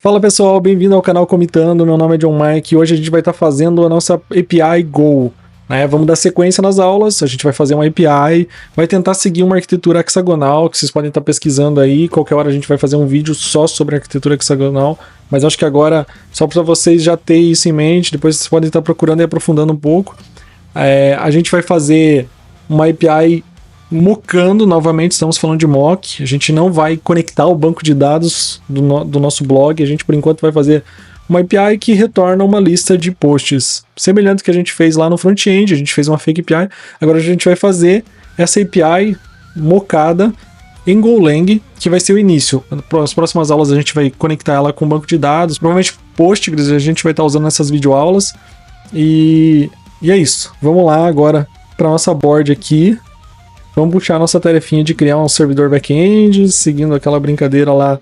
Fala pessoal, bem-vindo ao canal Comitando, meu nome é John Mike e hoje a gente vai estar fazendo a nossa API Go. Vamos dar sequência nas aulas, a gente vai fazer uma API, vai tentar seguir uma arquitetura hexagonal, que vocês podem estar pesquisando aí, qualquer hora a gente vai fazer um vídeo só sobre arquitetura hexagonal, mas acho que agora, só para vocês já terem isso em mente, depois vocês podem estar procurando e aprofundando um pouco. A gente vai fazer uma API mockando novamente, estamos falando de mock, a gente não vai conectar o banco de dados do nosso blog, a gente por enquanto vai fazer uma API que retorna uma lista de posts, semelhante ao que a gente fez lá no front-end, a gente fez uma fake API, agora a gente vai fazer essa API mockada em Golang, que vai ser o início. Nas próximas aulas a gente vai conectar ela com o banco de dados, provavelmente Postgres a gente vai estar usando nessas videoaulas, e é isso. Vamos lá agora para nossa board aqui. Vamos puxar a nossa tarefinha de criar um servidor back-end, seguindo aquela brincadeira lá.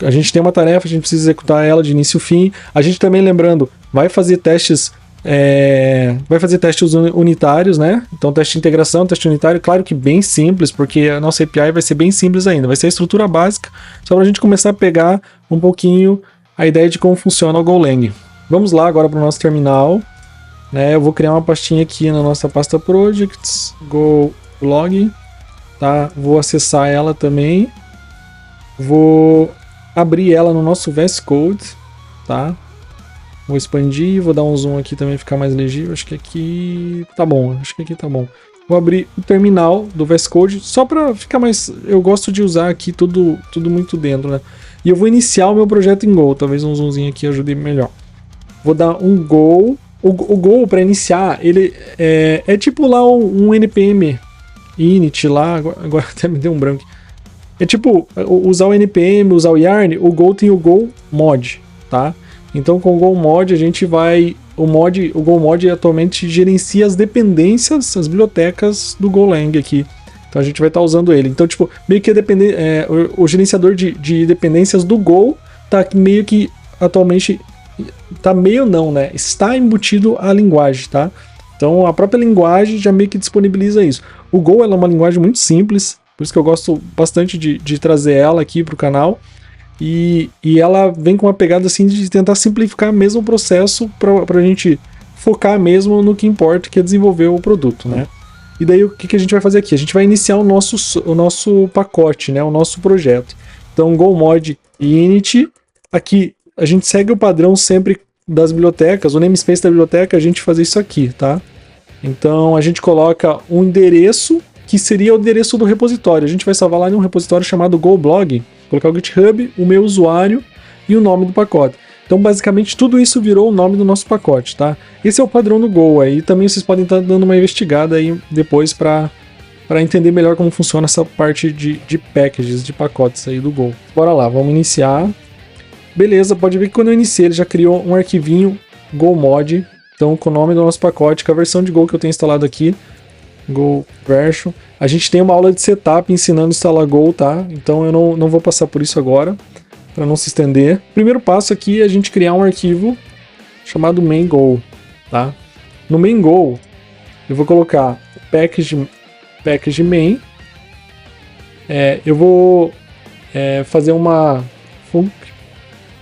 A gente tem uma tarefa, a gente precisa executar ela de início ao fim. A gente também, lembrando, vai fazer testes unitários, né? Então, teste de integração, teste unitário, claro que bem simples, porque a nossa API vai ser bem simples ainda. Vai ser a estrutura básica, só para a gente começar a pegar um pouquinho a ideia de como funciona o Golang. Vamos lá agora para o nosso terminal. Eu vou criar uma pastinha aqui na nossa pasta Projects, Golang, tá? Vou acessar ela também, vou abrir ela no nosso VS Code, tá? Vou expandir, vou dar um zoom aqui também, ficar mais legível, acho que aqui tá bom, Vou abrir o terminal do VS Code, só para ficar mais, eu gosto de usar aqui tudo muito dentro, né? E eu vou iniciar o meu projeto em Go, talvez um zoomzinho aqui ajude melhor. Vou dar um Go, o Go para iniciar, ele é tipo lá um npm init lá, agora até me deu um branco. É tipo, usar o npm, usar o yarn, o Go tem o Go mod, tá? Então com o Go mod a gente vai, o Go mod atualmente gerencia as dependências, as bibliotecas do Golang aqui. Então a gente vai estar usando ele. Então tipo, meio que o gerenciador de dependências do Go tá meio que atualmente, tá meio não, né? Está embutido a linguagem, tá? Então a própria linguagem já meio que disponibiliza isso. O Go ela é uma linguagem muito simples, por isso que eu gosto bastante de trazer ela aqui para o canal. E ela vem com uma pegada assim de tentar simplificar mesmo o processo para a gente focar mesmo no que importa, que é desenvolver o produto, né? E daí o que a gente vai fazer aqui? A gente vai iniciar o nosso pacote, né? O nosso projeto. Então Go mod init, aqui a gente segue o padrão sempre das bibliotecas, o namespace da biblioteca, a gente fazer isso aqui, tá? Então a gente coloca um endereço que seria o endereço do repositório. A gente vai salvar lá em um repositório chamado GoBlog, colocar o GitHub, o meu usuário e o nome do pacote. Então basicamente tudo isso virou o nome do nosso pacote, tá? Esse é o padrão do Go aí. Também vocês podem estar dando uma investigada aí depois para entender melhor como funciona essa parte de packages, de pacotes aí do Go. Bora lá, vamos iniciar. Beleza, pode ver que quando eu iniciei ele já criou um arquivinho Go mod, então com o nome do nosso pacote, com a versão de Go que eu tenho instalado aqui, Go version. A gente tem uma aula de setup ensinando a instalar Go, tá? Então eu não vou passar por isso agora, para não se estender. Primeiro passo aqui é a gente criar um arquivo chamado main.go, tá? No main.go eu vou colocar package main, eu vou fazer uma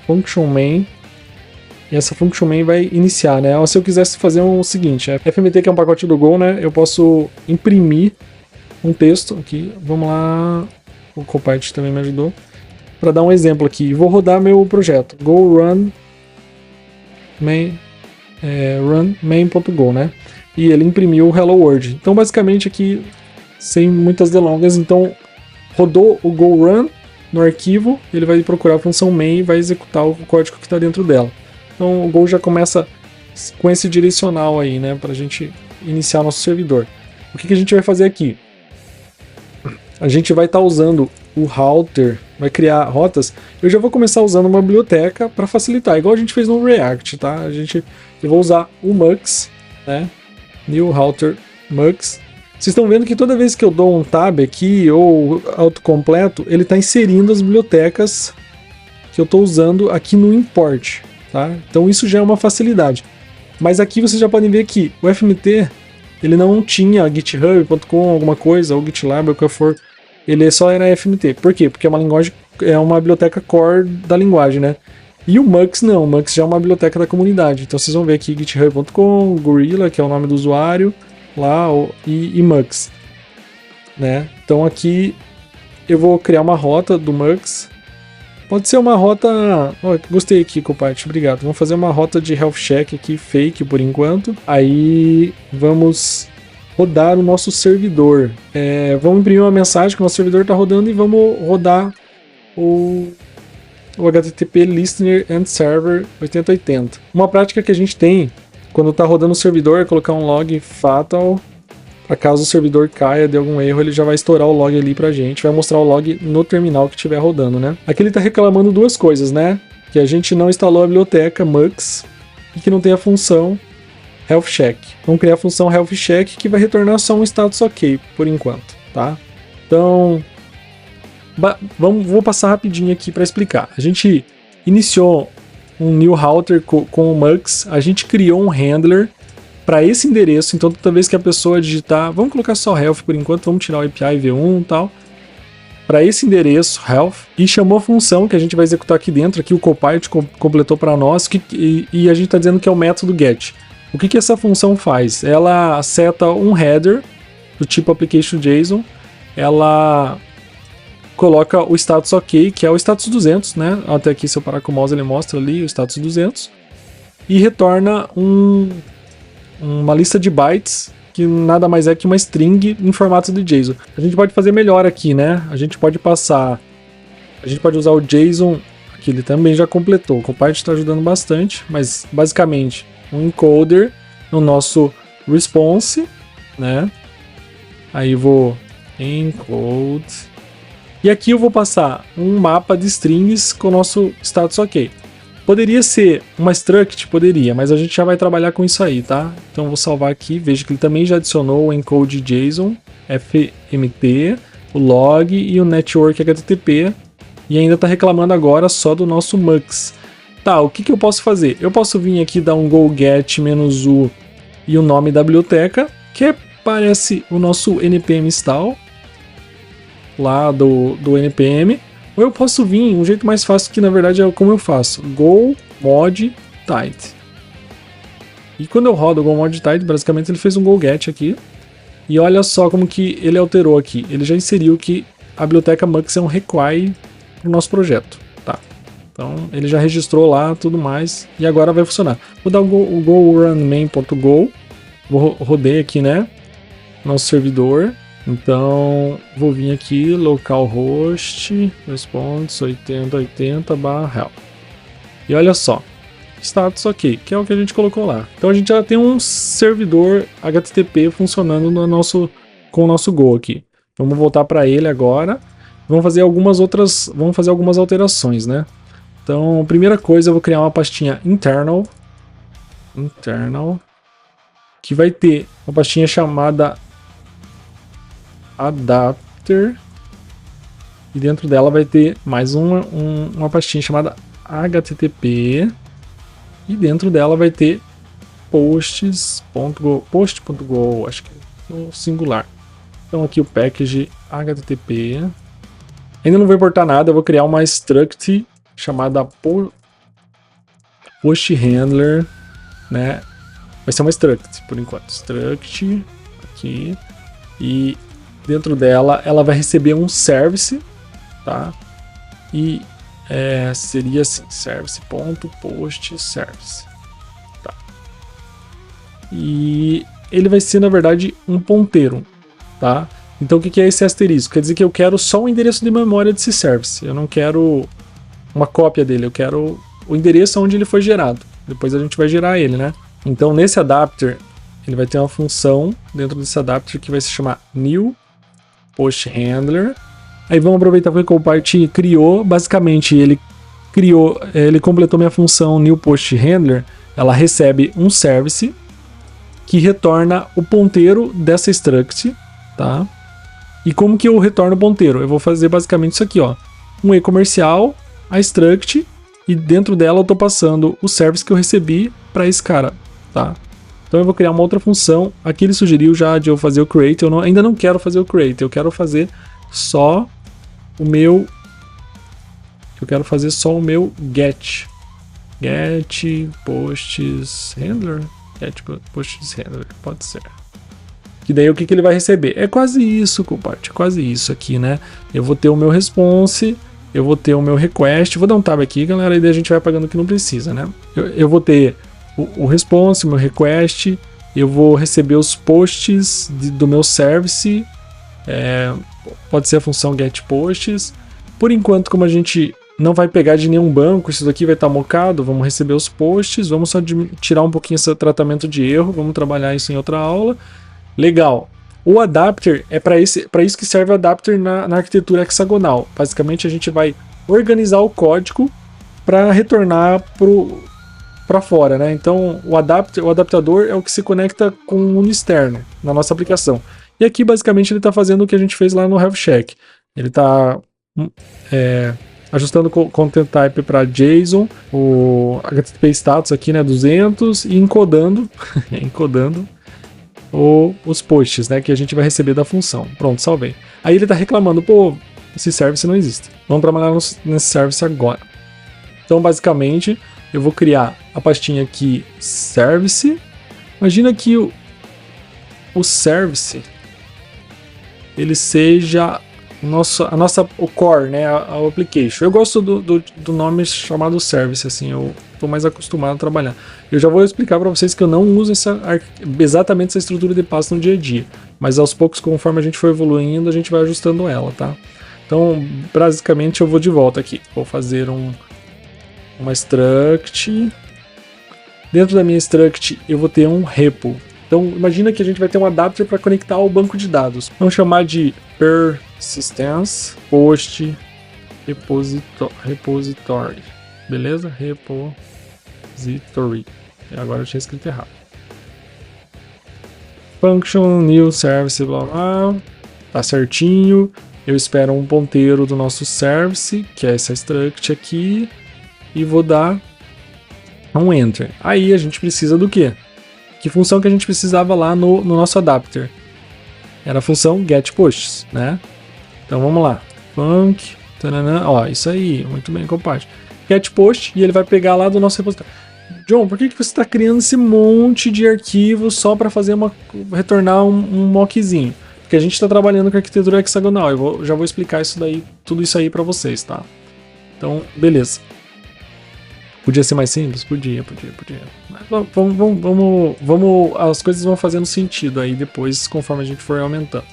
function main, e essa function main vai iniciar, né? Ou se eu quisesse fazer o seguinte, FMT, que é um pacote do Go, né? Eu posso imprimir um texto aqui, vamos lá, o Copilot também me ajudou, para dar um exemplo aqui. Vou rodar meu projeto, go run main.go, né? E ele imprimiu o Hello World. Então basicamente aqui, sem muitas delongas, então rodou o go run no arquivo, ele vai procurar a função main e vai executar o código que está dentro dela. Então o Go já começa com esse direcional aí, né, para a gente iniciar nosso servidor. O que a gente vai fazer aqui? A gente vai estar usando o router, vai criar rotas. Eu já vou começar usando uma biblioteca para facilitar, igual a gente fez no React, tá? Eu vou usar o Mux, né? New router Mux. Vocês estão vendo que toda vez que eu dou um tab aqui ou autocompleto, ele está inserindo as bibliotecas que eu estou usando aqui no import, tá? Então isso já é uma facilidade. Mas aqui vocês já podem ver que o FMT ele não tinha github.com alguma coisa, ou GitLab, ou o que for, ele só era FMT. Por quê? Porque é uma linguagem, é uma biblioteca core da linguagem, né? E o Mux não, o Mux já é uma biblioteca da comunidade. Então vocês vão ver aqui github.com, Gorilla, que é o nome do usuário, lá, e Mux, né? Então aqui eu vou criar uma rota do Mux. Pode ser uma rota... Oh, gostei aqui, Copart, obrigado. Vamos fazer uma rota de health check aqui, fake por enquanto. Aí vamos rodar o nosso servidor. Vamos imprimir uma mensagem que o nosso servidor está rodando e vamos rodar o HTTP Listener and Server 8080. Uma prática que a gente tem quando está rodando o servidor é colocar um log fatal. Para caso o servidor caia de algum erro, ele já vai estourar o log ali pra gente, vai mostrar o log no terminal que estiver rodando, né? Aqui ele está reclamando duas coisas, né? Que a gente não instalou a biblioteca Mux e que não tem a função Health Check. Vamos criar a função Health Check que vai retornar só um status OK por enquanto, tá? Então, vou passar rapidinho aqui para explicar. A gente iniciou um new router com o Mux, a gente criou um handler para esse endereço, então toda vez que a pessoa digitar, vamos colocar só health por enquanto, vamos tirar o API v1 e tal, para esse endereço health, e chamou a função que a gente vai executar aqui dentro, aqui o Copilot completou para nós, e a gente está dizendo que é o método get. O que essa função faz? Ela seta um header do tipo application.json, ela coloca o status OK, que é o status 200, né? Até aqui se eu parar com o mouse ele mostra ali o status 200, e retorna uma lista de bytes, que nada mais é que uma string em formato de JSON. A gente pode fazer melhor aqui, né? A gente pode usar o JSON, que ele também já completou. O Copilot está ajudando bastante, mas basicamente um encoder no nosso response, né? Aí vou encode. E aqui eu vou passar um mapa de strings com o nosso status OK. Poderia ser uma struct? Poderia, mas a gente já vai trabalhar com isso aí, tá? Então eu vou salvar aqui, veja que ele também já adicionou o encode JSON, FMT, o log e o network HTTP, e ainda está reclamando agora só do nosso Mux. Tá, o que eu posso fazer? Eu posso vir aqui dar um go get -u e o nome da biblioteca, que parece o nosso npm install, lá do npm. Ou eu posso vir, um jeito mais fácil que na verdade é como eu faço, go mod tight. E quando eu rodo o go mod tight, basicamente ele fez um go get aqui. E olha só como que ele alterou aqui. Ele já inseriu que a biblioteca Mux é um require para o nosso projeto, tá? Então ele já registrou lá tudo mais e agora vai funcionar. Vou dar o go run main.go, rodei aqui, né, nosso servidor. Então, vou vir aqui, localhost, response 8080/help. E olha só, status OK, que é o que a gente colocou lá. Então a gente já tem um servidor HTTP funcionando com o nosso Go aqui. Vamos voltar para ele agora. Vamos fazer algumas alterações, né? Então, primeira coisa, eu vou criar uma pastinha internal, que vai ter uma pastinha chamada adapter, e dentro dela vai ter mais uma pastinha chamada http, e dentro dela vai ter post.go, acho que é no singular. Então aqui o package http. Ainda não vou importar nada, eu vou criar uma struct chamada post handler, né? Vai ser uma struct por enquanto, struct aqui, e dentro dela, ela vai receber um service, tá? E seria assim, service.postService, tá? E ele vai ser, na verdade, um ponteiro, tá? Então, o que é esse asterisco? Quer dizer que eu quero só o endereço de memória desse service. Eu não quero uma cópia dele, eu quero o endereço onde ele foi gerado. Depois a gente vai gerar ele, né? Então, nesse adapter, ele vai ter uma função dentro desse adapter que vai se chamar new post handler. Aí vamos aproveitar que o Copilot criou, basicamente ele completou minha função new post handler. Ela recebe um service que retorna o ponteiro dessa struct, tá? E como que eu retorno o ponteiro? Eu vou fazer basicamente isso aqui, ó, um e-comercial, a struct, e dentro dela eu tô passando o service que eu recebi para esse cara, tá? Então eu vou criar uma outra função. Aqui ele sugeriu já de eu fazer o create. Eu ainda não quero fazer o create. Eu quero fazer só o meu get, Get posts handler? Get posts handler, pode ser. Que daí o que ele vai receber? É quase isso, compadre, quase isso aqui, né? Eu vou ter o meu response, eu vou ter o meu request, vou dar um tab aqui, galera, e daí a gente vai apagando o que não precisa, né? Eu vou ter o response, o meu request, eu vou receber os posts do meu service, pode ser a função get posts. Por enquanto, como a gente não vai pegar de nenhum banco, isso daqui vai estar mocado, vamos receber os posts, vamos só tirar um pouquinho esse tratamento de erro, vamos trabalhar isso em outra aula. Legal. O adapter é para isso que serve o adapter na arquitetura hexagonal. Basicamente a gente vai organizar o código para retornar para fora, né? Então o adaptador é o que se conecta com o mundo externo na nossa aplicação. E aqui basicamente ele está fazendo o que a gente fez lá no health check. Ele está ajustando o content type para JSON, o HTTP status aqui, né, 200, e encodando os posts, né, que a gente vai receber da função. Pronto, salvei. Aí ele está reclamando, pô, esse service não existe. Vamos trabalhar nesse service agora. Então, basicamente, eu vou criar a pastinha aqui, service. Imagina que o service ele seja o core, né, a application. Eu gosto do nome chamado service, assim, eu tô mais acostumado a trabalhar. Eu já vou explicar para vocês que eu não uso exatamente essa estrutura de pasta no dia a dia, mas aos poucos, conforme a gente for evoluindo, a gente vai ajustando ela, tá? Então, basicamente, eu vou de volta aqui. Vou fazer uma struct. Dentro da minha struct, eu vou ter um repo. Então, imagina que a gente vai ter um adapter para conectar ao banco de dados. Vamos chamar de persistence post repository. Beleza? Repository. Agora eu tinha escrito errado. Function, new service, blá blá. Tá certinho. Eu espero um ponteiro do nosso service, que é essa struct aqui, e vou dar um enter. Aí a gente precisa do quê? Que função que a gente precisava lá no nosso adapter? Era a função getPosts, né? Então vamos lá. Func, tanana, ó, isso aí, muito bem, compadre. GetPost, e ele vai pegar lá do nosso repositório. John, por que você está criando esse monte de arquivos só para retornar um mockzinho? Porque a gente está trabalhando com arquitetura hexagonal. Eu já vou explicar tudo isso aí para vocês, tá? Então, beleza. Podia ser mais simples? Podia. Mas as coisas vão fazendo sentido aí depois, conforme a gente for aumentando.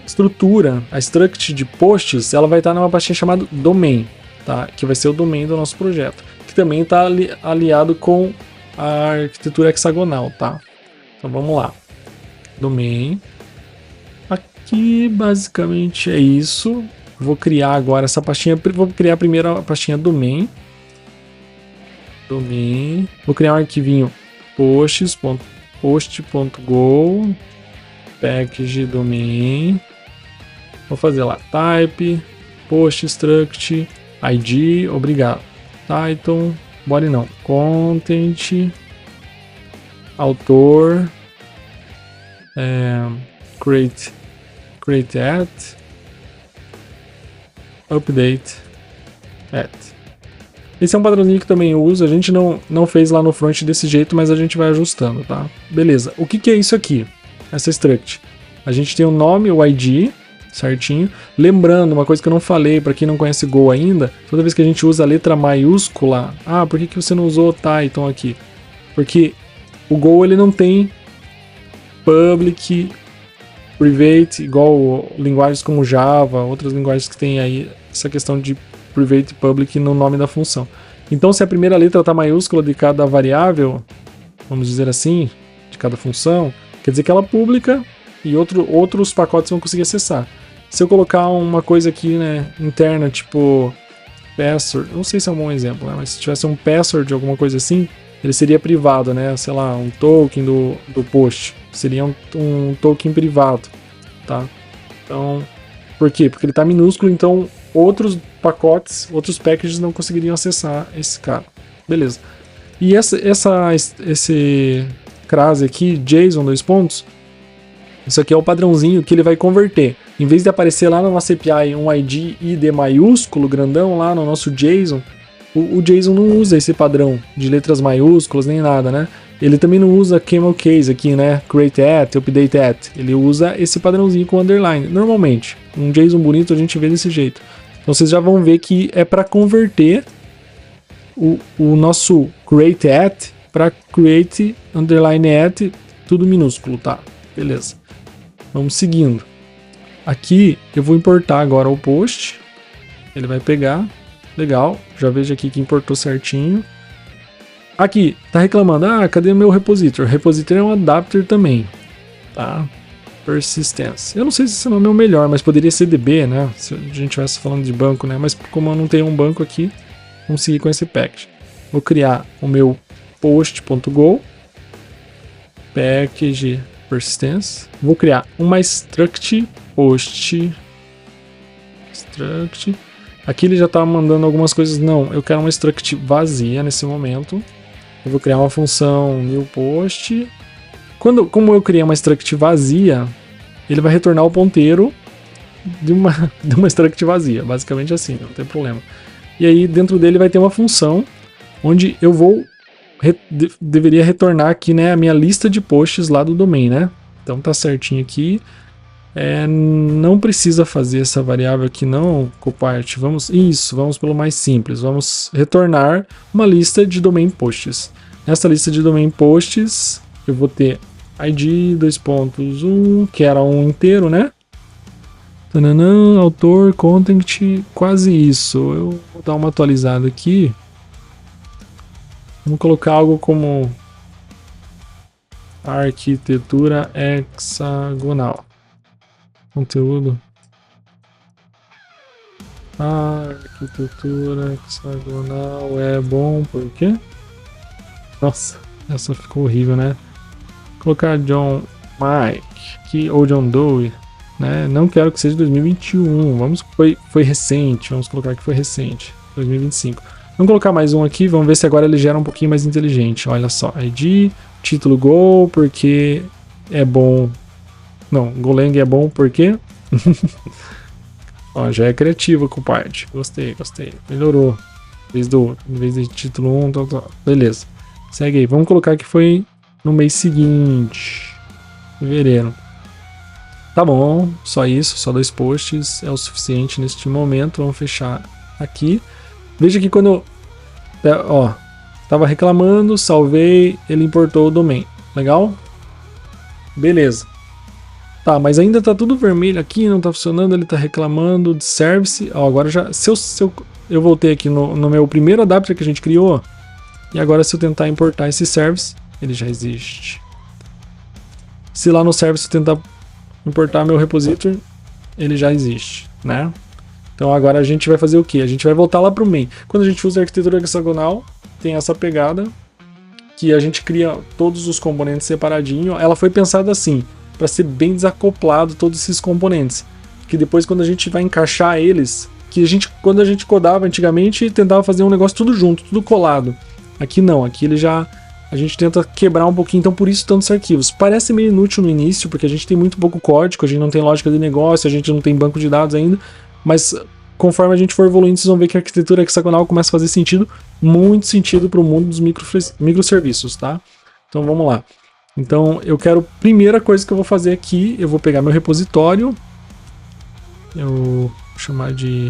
Estrutura, a struct de posts, ela vai estar numa pastinha chamada domain, tá? Que vai ser o domain do nosso projeto, que também está aliado com a arquitetura hexagonal, tá? Então vamos lá. Domain. Aqui basicamente é isso. Vou criar agora essa pastinha. Vou criar primeiro a pastinha domain. Vou criar um arquivinho post.go package domain. Vou fazer lá type post struct id, obrigado, title, body não, content, autor, create at, update at. Esse é um padrãozinho que também eu uso, a gente não fez lá no front desse jeito, mas a gente vai ajustando, tá? Beleza, o que é isso aqui? Essa struct. A gente tem o nome, o ID, certinho. Lembrando, uma coisa que eu não falei, para quem não conhece Go ainda, toda vez que a gente usa a letra maiúscula, por que você não usou o Python aqui? Porque o Go ele não tem public, private, igual linguagens como Java, outras linguagens que tem aí essa questão de private e public no nome da função. Então, se a primeira letra está maiúscula de cada variável, vamos dizer assim, de cada função, quer dizer que ela é pública e outros pacotes vão conseguir acessar. Se eu colocar uma coisa aqui, né, interna, tipo password, não sei se é um bom exemplo, né, mas se tivesse um password de alguma coisa assim, ele seria privado, né, sei lá, um token do post, seria um token privado, tá? Então, por quê? Porque ele está minúsculo, então outros pacotes, outros packages não conseguiriam acessar esse cara. Beleza. E esse crase aqui, JSON, isso aqui é o padrãozinho que ele vai converter. Em vez de aparecer lá na nossa API um ID maiúsculo, grandão, lá no nosso JSON, O JSON não usa esse padrão de letras maiúsculas nem nada, né? Ele também não usa camel case aqui, né? Create at, update at. Ele usa esse padrãozinho com underline. Normalmente, um JSON bonito a gente vê desse jeito. Então vocês já vão ver que é para converter o nosso create at para create underline at, tudo minúsculo, tá? Beleza. Vamos seguindo. Aqui eu vou importar agora o post. Ele vai pegar. Legal. Já vejo aqui que importou certinho. Aqui, tá reclamando. Ah, cadê o meu repositor? Repositor é um adapter também. Tá? Persistence. Eu não sei se esse nome é o melhor, mas poderia ser DB, né? Se a gente estivesse falando de banco, né? Mas como eu não tenho um banco aqui, vamos seguir com esse package. Vou criar o meu post.go package persistence. Vou criar uma struct post struct. Aqui ele já está mandando algumas coisas. Não, eu quero uma struct vazia nesse momento. Eu vou criar uma função new post. Como eu criei uma struct vazia, ele vai retornar o ponteiro de uma struct vazia. Basicamente assim, não tem problema. E aí dentro dele vai ter uma função onde eu vou deveria retornar aqui, né, a minha lista de posts lá do domain, né? Então tá certinho aqui. Não precisa fazer essa variável aqui não, Copart. Vamos pelo mais simples. Vamos retornar uma lista de domain posts. Nessa lista de domain posts, eu vou ter id 2.1, que era um inteiro, né? Tananã, autor, content, quase isso. Eu vou dar uma atualizada aqui. Vamos colocar algo como arquitetura hexagonal. Conteúdo. Arquitetura hexagonal é bom, por quê? Nossa, essa ficou horrível, né? Colocar John Mike aqui, ou John Doe, né? Não quero que seja 2021. Foi recente, vamos colocar que foi recente, 2025. Vamos colocar mais um aqui, vamos ver se agora ele gera um pouquinho mais inteligente. Olha só, ID, título Go, porque é bom. Não, Golang é bom porque... Ó, já é criativo com parte. Gostei. Melhorou. Em vez de título 1, beleza. Segue aí. Vamos colocar que foi no mês seguinte. Fevereiro. Tá bom, só isso, só 2 posts é o suficiente neste momento. Vamos fechar aqui. Veja que quando eu tava reclamando, salvei, ele importou o domain. Legal? Beleza. Tá, mas ainda tá tudo vermelho aqui, não tá funcionando, ele tá reclamando de service. Ó, agora já, eu voltei aqui no meu primeiro adapter que a gente criou, e agora se eu tentar importar esse service, ele já existe. Se lá no service eu tentar importar meu repositor, ele já existe, né? Então agora a gente vai fazer o que? A gente vai voltar lá para o main. Quando a gente usa a arquitetura hexagonal, tem essa pegada que a gente cria todos os componentes separadinho. Ela foi pensada assim, para ser bem desacoplado todos esses componentes. Que depois quando a gente vai encaixar eles, quando a gente codava antigamente, tentava fazer um negócio tudo junto, tudo colado. Aqui não, aqui a gente tenta quebrar um pouquinho, então por isso tantos arquivos. Parece meio inútil no início, porque a gente tem muito pouco código, a gente não tem lógica de negócio, a gente não tem banco de dados ainda. Mas conforme a gente for evoluindo, vocês vão ver que a arquitetura hexagonal começa a fazer sentido, muito sentido para o mundo dos microserviços, tá? Então vamos lá. Então primeira coisa que eu vou fazer aqui, eu vou pegar meu repositório, eu vou chamar de...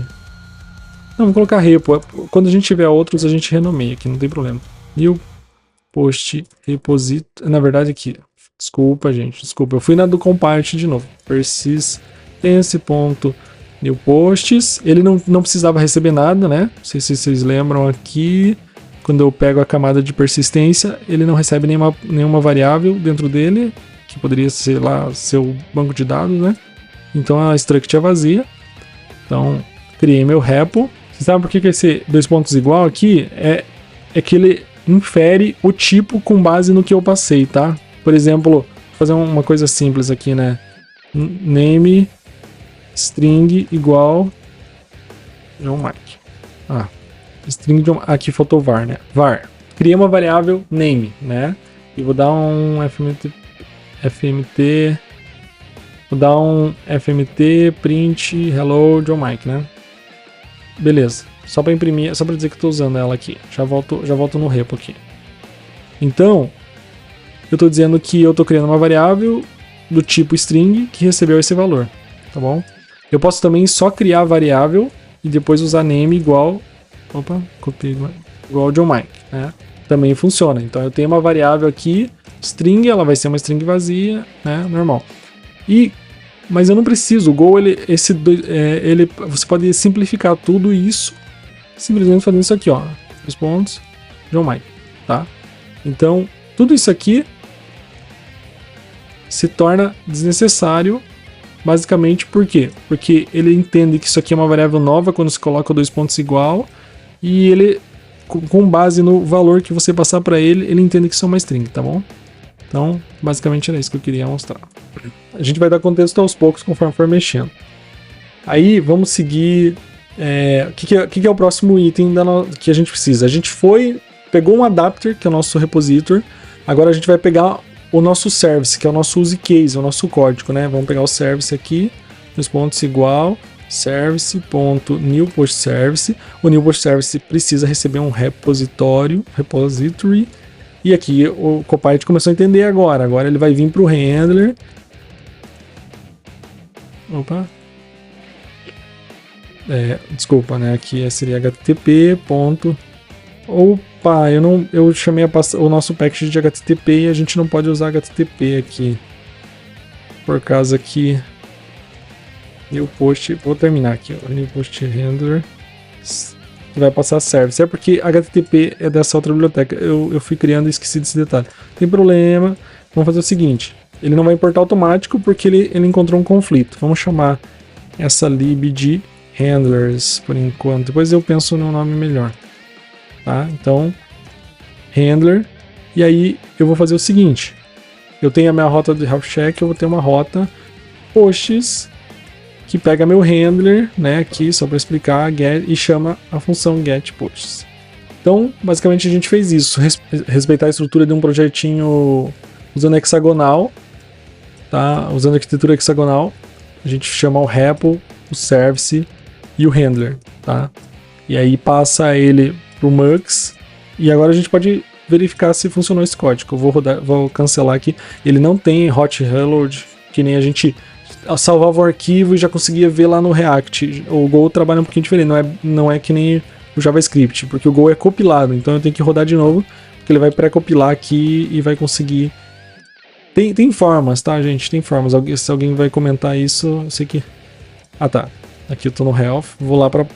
Não, vou colocar repo, quando a gente tiver outros a gente renomeia aqui, não tem problema. New post repository, na verdade aqui, desculpa gente, eu fui na do compart de novo, persistence.new posts, ele não precisava receber nada, né? Não sei se vocês lembram aqui, quando eu pego a camada de persistência, ele não recebe nenhuma variável dentro dele, que poderia ser lá seu banco de dados, né? Então a struct é vazia. Então criei meu repo. Você sabe por que esse 2 pontos igual aqui? É que ele infere o tipo com base no que eu passei, tá? Por exemplo, vou fazer uma coisa simples aqui, né? Name string igual John Mike. String John, aqui faltou var, né? Var. Criei uma variável name, né? E vou dar um vou dar um fmt print hello John Mike, né? Beleza. Só para imprimir, só para dizer que estou usando ela aqui. Já volto no repo aqui. Então, eu estou dizendo que eu estou criando uma variável do tipo string que recebeu esse valor, tá bom? Eu posso também só criar a variável e depois usar name igual, copiei igual John Mike, né? Também funciona. Então eu tenho uma variável aqui, string, ela vai ser uma string vazia, né? Normal. Mas eu não preciso. O Go, você pode simplificar tudo isso simplesmente fazendo isso aqui, ó. Response John Mike, tá? Então, tudo isso aqui se torna desnecessário, basicamente por quê? Porque ele entende que isso aqui é uma variável nova quando se coloca dois pontos igual, e ele, com base no valor que você passar para ele, ele entende que isso é uma string, tá bom? Então, basicamente era isso que eu queria mostrar. A gente vai dar contexto aos poucos conforme for mexendo. Aí, vamos seguir... O que é o próximo item que a gente precisa? A gente pegou um adapter, que é o nosso repositor. Agora a gente vai pegar o nosso service, que é o nosso use case, o nosso código, né? Vamos pegar o service aqui, response igual service.newPostService. O newPostService precisa receber um repository. E aqui o Copilot começou a entender agora. Agora ele vai vir para o handler. Desculpa, né? Aqui seria http. Eu chamei o nosso package de HTTP e a gente não pode usar HTTP aqui. Por causa que newPost, vou terminar aqui, o newPost handler que vai passar service. É porque HTTP é dessa outra biblioteca. Eu fui criando e esqueci desse detalhe. Tem problema. Vamos fazer o seguinte. Ele não vai importar automático porque ele encontrou um conflito. Vamos chamar essa lib de handlers por enquanto. Depois eu penso no nome melhor. Tá? Então, handler. E aí eu vou fazer o seguinte. Eu tenho a minha rota de health check. Eu vou ter uma rota posts que pega meu handler, né, aqui só para explicar, get, e chama a função getPosts. Então, basicamente a gente fez isso, respeitar a estrutura de um projetinho usando hexagonal, tá? Usando arquitetura hexagonal, a gente chama o repo, o service e o handler, tá? E aí passa ele pro Mux, e agora a gente pode verificar se funcionou esse código. Eu vou cancelar aqui. Ele não tem hot reload, que nem a gente salvava o arquivo e já conseguia ver lá no React. O Go trabalha um pouquinho diferente, não é que nem o JavaScript, porque o Go é compilado, então eu tenho que rodar de novo, porque ele vai pré-compilar aqui e vai conseguir... Tem formas, tá, gente? Tem formas. Se alguém vai comentar isso, eu sei que... Ah, tá. Aqui eu tô no Health, vou lá pro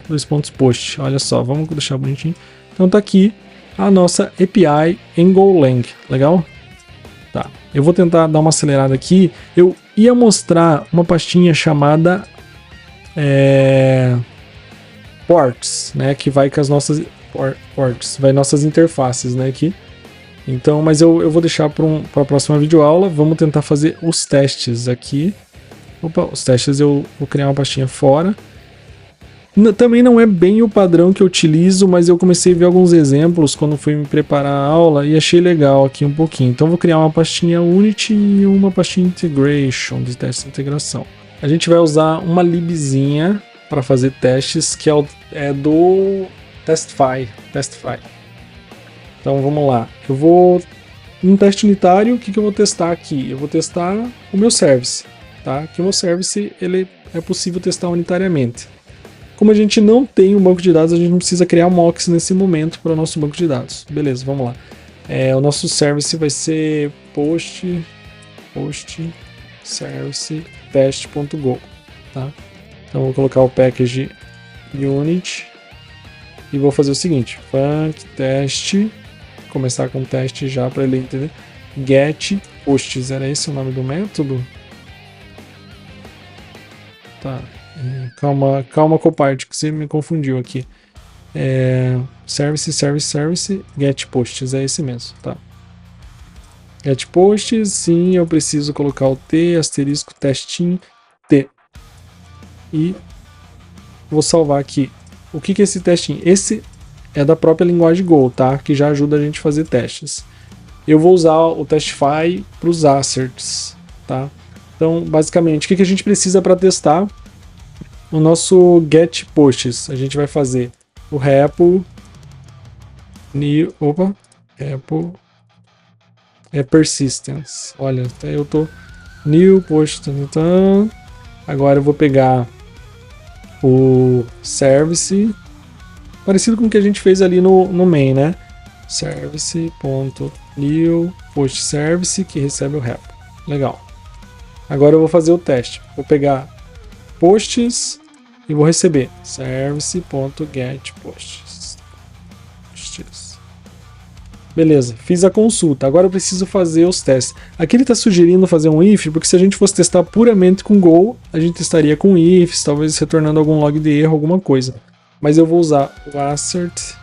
2.post. Olha só, vamos deixar bonitinho. Então tá aqui a nossa API em Golang. Legal? Tá. Eu vou tentar dar uma acelerada aqui. Eu ia mostrar uma pastinha chamada ports, né, que vai com as nossas ports, vai nossas interfaces, né, aqui. Então, mas eu vou deixar para a próxima videoaula. Vamos tentar fazer os testes aqui. Os testes eu vou criar uma pastinha fora. Também não é bem o padrão que eu utilizo, mas eu comecei a ver alguns exemplos quando fui me preparar a aula e achei legal aqui um pouquinho. Então vou criar uma pastinha Unity e uma pastinha Integration, de teste de integração. A gente vai usar uma libzinha para fazer testes, que é do Testify. Então vamos lá. Eu vou... Um teste unitário, o que eu vou testar aqui? Eu vou testar o meu service, tá? Que o meu service ele é possível testar unitariamente. Como a gente não tem um banco de dados, a gente não precisa criar um mocks nesse momento para o nosso banco de dados. Beleza, vamos lá. O nosso service vai ser post service test.go, tá? Então vou colocar o package unit e vou fazer o seguinte, func test, começar com teste já para ele entender. Get posts, era esse o nome do método? Tá. Calma Copilot, que você me confundiu aqui. Service, get posts, é esse mesmo, tá? Get posts, sim, eu preciso colocar o T, asterisco, testinho, T. E vou salvar aqui. O que é esse testinho? Esse é da própria linguagem Go, tá? Que já ajuda a gente a fazer testes. Eu vou usar o Testify para os asserts, tá? Então, basicamente, o que a gente precisa para testar o nosso get posts. A gente vai fazer o repo new, repo persistence. Olha, até eu tô new post, então agora eu vou pegar o service, parecido com o que a gente fez ali no main, né? Service.new post service que recebe o repo. Legal. Agora eu vou fazer o teste. Vou pegar posts e vou receber service.getPosts. Beleza, fiz a consulta. Agora eu preciso fazer os testes. Aqui ele está sugerindo fazer um if, porque se a gente fosse testar puramente com Go, a gente testaria com ifs, talvez retornando algum log de erro, alguma coisa. Mas eu vou usar o assert.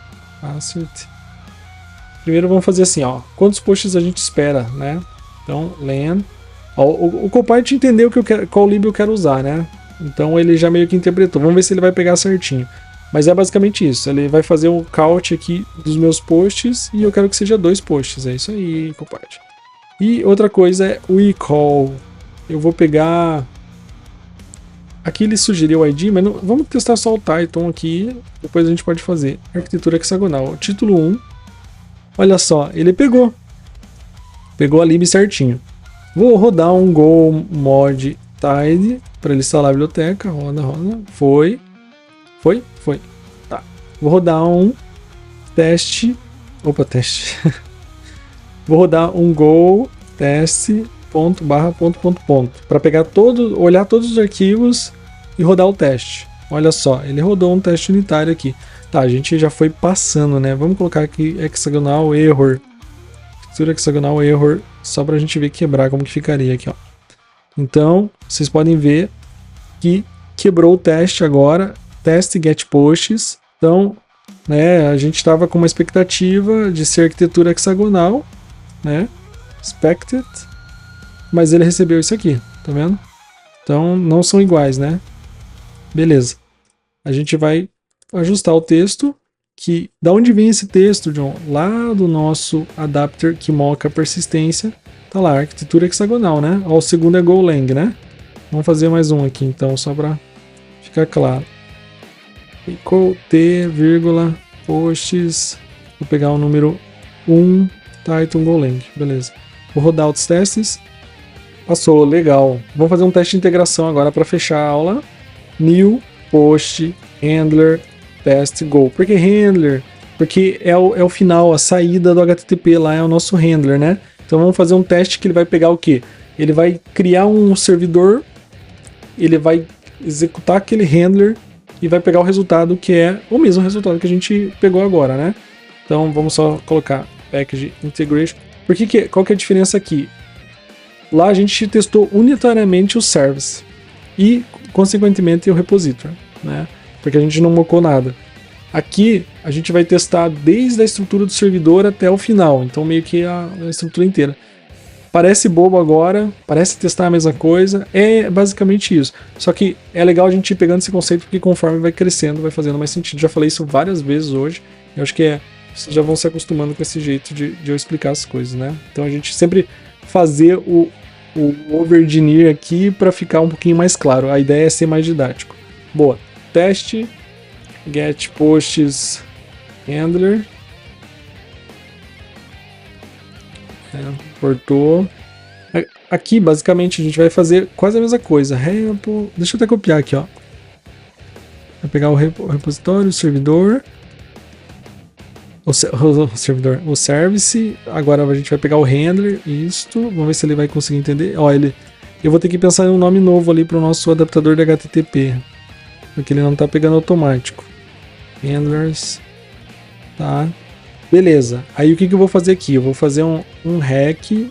Primeiro vamos fazer assim, ó. Quantos posts a gente espera, né? Então, len. O Copilot entendeu qual lib eu quero usar, né? Então ele já meio que interpretou. Vamos ver se ele vai pegar certinho. Mas é basicamente isso. Ele vai fazer um count aqui dos meus posts e eu quero que seja 2 posts. É isso aí, Copilot. E outra coisa é o eCall. Eu vou pegar... Aqui ele sugeriu o ID, mas não... vamos testar só o Python aqui. Depois a gente pode fazer. Arquitetura hexagonal. Título 1. Olha só, ele pegou. Pegou a lib certinho. Vou rodar um go mod tidy para ele instalar a biblioteca. Roda. Foi. Tá. Vou rodar um teste. Teste. Vou rodar um go teste ponto para pegar olhar todos os arquivos e rodar o teste. Olha só, ele rodou um teste unitário aqui. Tá, a gente já foi passando, né? Vamos colocar aqui hexagonal error. Textura hexagonal error, só pra gente ver quebrar como que ficaria aqui, ó. Então, vocês podem ver que quebrou o teste agora, teste get posts. Então, né, a gente estava com uma expectativa de ser arquitetura hexagonal, né? Expected, mas ele recebeu isso aqui, tá vendo? Então, não são iguais, né? Beleza. A gente vai ajustar o texto. Que da onde vem esse texto, John? Lá do nosso adapter que moca a persistência. Tá lá, arquitetura hexagonal, né? Ó, o segundo é Golang, né? Vamos fazer mais um aqui, então, só para ficar claro. Equal t, vírgula, posts. Vou pegar o número 1, Python Golang. Beleza. Vou rodar os testes. Passou, legal. Vamos fazer um teste de integração agora para fechar a aula. New, post, handler, test, go. Por que handler? Porque é o final, a saída do HTTP lá é o nosso handler, né? Então vamos fazer um teste que ele vai pegar o quê? Ele vai criar um servidor, ele vai executar aquele handler e vai pegar o resultado que é o mesmo resultado que a gente pegou agora, né? Então vamos só colocar package integration. Qual que é a diferença aqui? Lá a gente testou unitariamente o service e, consequentemente, o repository, né? Porque a gente não mocou nada. Aqui a gente vai testar desde a estrutura do servidor até o final, então meio que a estrutura inteira. Parece bobo agora, parece testar a mesma coisa, é basicamente isso. Só que é legal a gente ir pegando esse conceito porque conforme vai crescendo, vai fazendo mais sentido. Já falei isso várias vezes hoje, eu acho que vocês já vão se acostumando com esse jeito de eu explicar as coisas, né? Então a gente sempre fazer o over-engineer aqui para ficar um pouquinho mais claro. A ideia é ser mais didático. Boa. Teste, get posts handler, portou. Aqui basicamente a gente vai fazer quase a mesma coisa. Deixa eu até copiar aqui, ó. Vai pegar o repositório, o servidor, o service. Agora a gente vai pegar o handler, isto. Vamos ver se ele vai conseguir entender. Ó, eu vou ter que pensar em um nome novo ali para o nosso adaptador de HTTP. Porque ele não está pegando automático. Handlers. Tá. Beleza. Aí o que eu vou fazer aqui? Eu vou fazer um hack.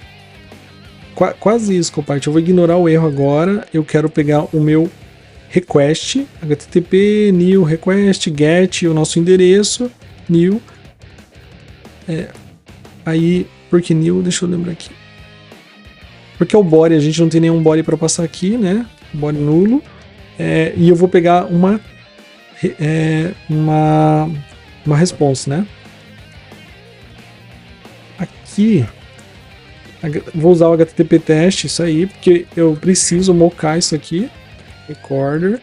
Quase isso, Copilot. Eu vou ignorar o erro agora. Eu quero pegar o meu request. HTTP, new, request, get, o nosso endereço. New. Aí, por que new? Deixa eu lembrar aqui. Porque é o body, a gente não tem nenhum body para passar aqui, né? Body nulo. E eu vou pegar uma response, né? Aqui vou usar o HTTP teste, isso aí, porque eu preciso mocar isso aqui. Recorder.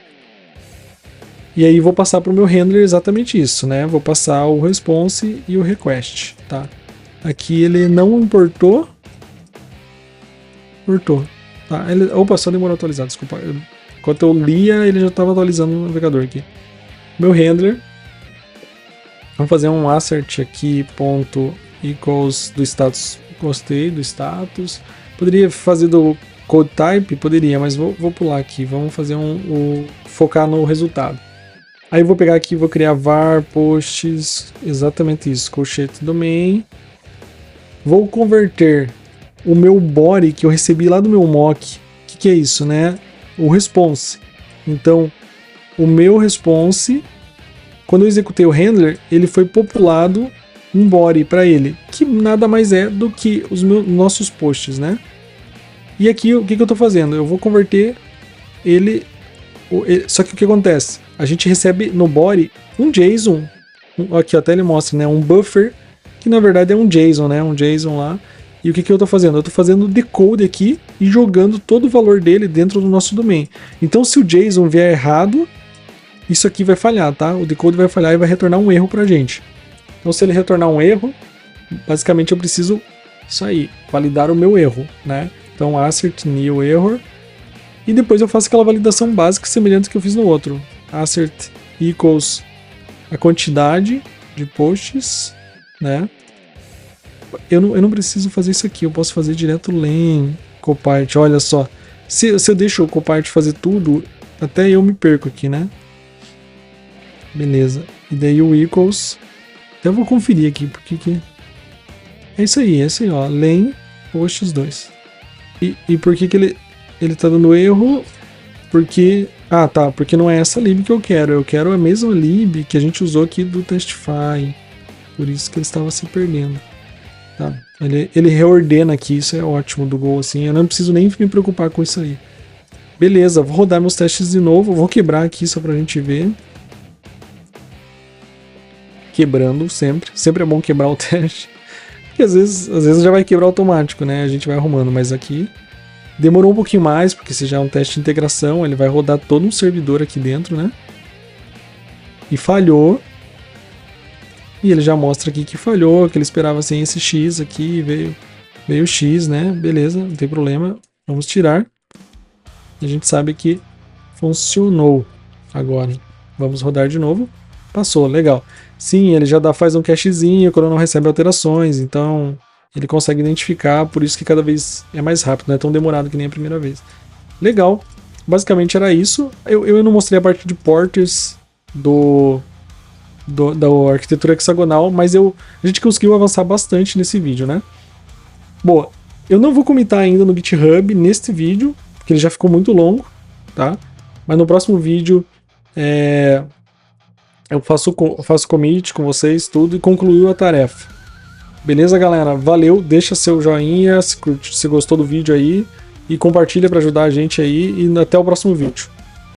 E aí vou passar para o meu handler exatamente isso, né? Vou passar o response e o request, tá? Aqui ele não importou. Importou. Tá, opa, só demorou a atualizar, desculpa. Enquanto eu lia, ele já estava atualizando o navegador aqui. Meu handler. Vamos fazer um assert aqui, ponto equals do status. Gostei do status. Poderia fazer do code type? Poderia, mas vou pular aqui. Vamos fazer focar no resultado. Aí eu vou pegar aqui e vou criar var posts, exatamente isso, colchete domain. Vou converter o meu body que eu recebi lá do meu mock. O que é isso, né? O response. Então, o meu response, quando eu executei o handler, ele foi populado um body para ele, que nada mais é do que os nossos posts, né? E aqui, o que eu estou fazendo? Eu vou converter ele. Só que o que acontece? A gente recebe no body um JSON. Aqui até ele mostra, né? Um buffer, que na verdade é um JSON, né? Um JSON lá. E o que eu estou fazendo? Eu estou fazendo o decode aqui e jogando todo o valor dele dentro do nosso domain. Então, se o JSON vier errado, isso aqui vai falhar, tá? O decode vai falhar e vai retornar um erro pra gente. Então, se ele retornar um erro, basicamente eu preciso isso aí, validar o meu erro, né? Então, assert new error. E depois eu faço aquela validação básica semelhante que eu fiz no outro. Assert equals a quantidade de posts, né? Eu não preciso fazer isso aqui, eu posso fazer direto len copart. Olha só, se eu deixo o copart fazer tudo, até eu me perco aqui, né? Beleza. E daí o equals, até eu vou conferir aqui, porque que é isso aí, ó, len posts 2. E por que ele tá dando erro? Porque porque não é essa lib que eu quero a mesma lib que a gente usou aqui do Testify. Por isso que ele estava se perdendo. Tá. Ele reordena aqui, isso é ótimo do Go, assim, eu não preciso nem me preocupar com isso aí. Beleza, vou rodar meus testes de novo, vou quebrar aqui só pra gente ver. Quebrando sempre é bom quebrar o teste, porque às vezes já vai quebrar automático, né, a gente vai arrumando, mas aqui demorou um pouquinho mais, porque se já é um teste de integração, ele vai rodar todo um servidor aqui dentro, né, e falhou. E ele já mostra aqui que falhou, que ele esperava sem esse X aqui, veio X, né? Beleza, não tem problema. Vamos tirar. E a gente sabe que funcionou agora. Vamos rodar de novo. Passou, legal. Sim, ele já faz um cachezinho quando não recebe alterações, então ele consegue identificar, por isso que cada vez é mais rápido, não é tão demorado que nem a primeira vez. Legal. Basicamente era isso. Eu não mostrei a parte de porters da arquitetura hexagonal, mas a gente conseguiu avançar bastante nesse vídeo, né? Boa, eu não vou comitar ainda no GitHub neste vídeo, porque ele já ficou muito longo, tá? Mas no próximo vídeo eu faço commit com vocês, tudo, e concluiu a tarefa. Beleza, galera? Valeu, deixa seu joinha se gostou do vídeo aí, e compartilha para ajudar a gente aí, e até o próximo vídeo.